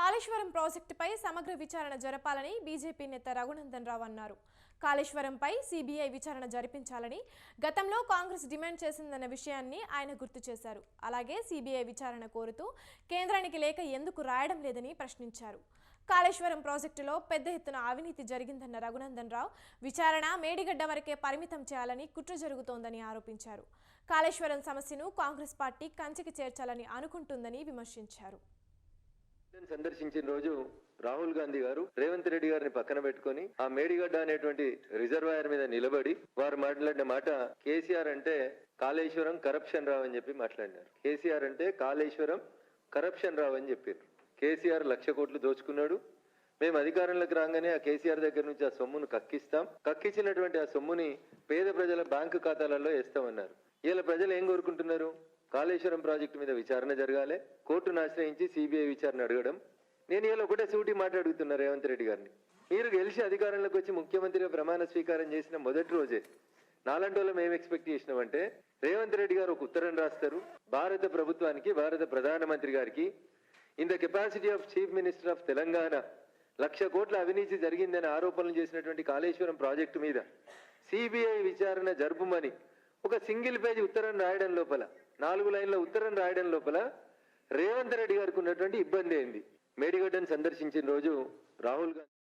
కాళేశ్వరం ప్రాజెక్టుపై సమగ్ర విచారణ జరపాలని బీజేపీ నేత రఘునందన్ రావు అన్నారు. కాళేశ్వరంపై సీబీఐ విచారణ జరిపించాలని గతంలో కాంగ్రెస్ డిమాండ్ చేసిందన్న విషయాన్ని ఆయన గుర్తు చేశారు. అలాగే సీబీఐ విచారణ కోరుతూ కేంద్రానికి లేఖ ఎందుకు రాయడం లేదని ప్రశ్నించారు. కాళేశ్వరం ప్రాజెక్టులో పెద్ద ఎత్తున అవినీతి జరిగిందన్న రఘునందన్ రావు విచారణ మేడిగడ్డ వరకే పరిమితం చేయాలని కుట్ర జరుగుతోందని ఆరోపించారు. కాళేశ్వరం సమస్యను కాంగ్రెస్ పార్టీ కంచికి చేర్చాలని అనుకుంటుందని విమర్శించారు. సందర్శించిన రోజు రాహుల్ గాంధీ గారు రేవంత్ రెడ్డి గారిని పక్కన పెట్టుకుని ఆ మేడిగడ్డ అనేటువంటి రిజర్వాయర్ మీద నిలబడి వారు మాట్లాడిన మాట కేసీఆర్ అంటే కాళేశ్వరం కరప్షన్ రావు అని చెప్పి మాట్లాడినారు. కేసీఆర్ అంటే కాళేశ్వరం కరప్షన్ రావు అని చెప్పారు. కేసీఆర్ 1,00,000 కోట్లు దోచుకున్నాడు. మేము అధికారంలోకి రాగానే ఆ కేసీఆర్ దగ్గర నుంచి ఆ సొమ్మును కక్కిస్తాం. కక్కించినటువంటి ఆ సొమ్ముని పేద ప్రజల బ్యాంకు ఖాతాలలో వేస్తామన్నారు. ఇలా ప్రజలు ఏం కోరుకుంటున్నారు? కాళేశ్వరం ప్రాజెక్టు మీద విచారణ జరగాలి, కోర్టును ఆశ్రయించి సిబిఐ విచారణ అడగడం. నేను ఇలా ఒకటే సూటి మాట అడుగుతున్నా రేవంత్ రెడ్డి గారిని. మీరు గెలిచి అధికారంలోకి వచ్చి ముఖ్యమంత్రిగా ప్రమాణ స్వీకారం చేసిన మొదటి రోజే నాలాంటి వాళ్ళం ఏం ఎక్స్పెక్ట్ చేసినామంటే రేవంత్ రెడ్డి గారు ఒక ఉత్తరం రాస్తారు భారత ప్రభుత్వానికి, భారత ప్రధానమంత్రి గారికి, in the capacity of chief minister of Telangana 1,00,000 కోట్ల అవినీతి జరిగిందని ఆరోపణలు చేసినటువంటి కాళేశ్వరం ప్రాజెక్టు మీద సిబిఐ విచారణ జరుపుమని ఒక సింగిల్ పేజీ ఉత్తరం రాయడం లోపల, 4 లైన్ల ఉత్తరం రాయడం లోపల రేవంత్ రెడ్డి గారికి ఉన్నటువంటి ఇబ్బంది ఏంది? మేడిగడ్డను సందర్శించిన రోజు రాహుల్ గాంధీ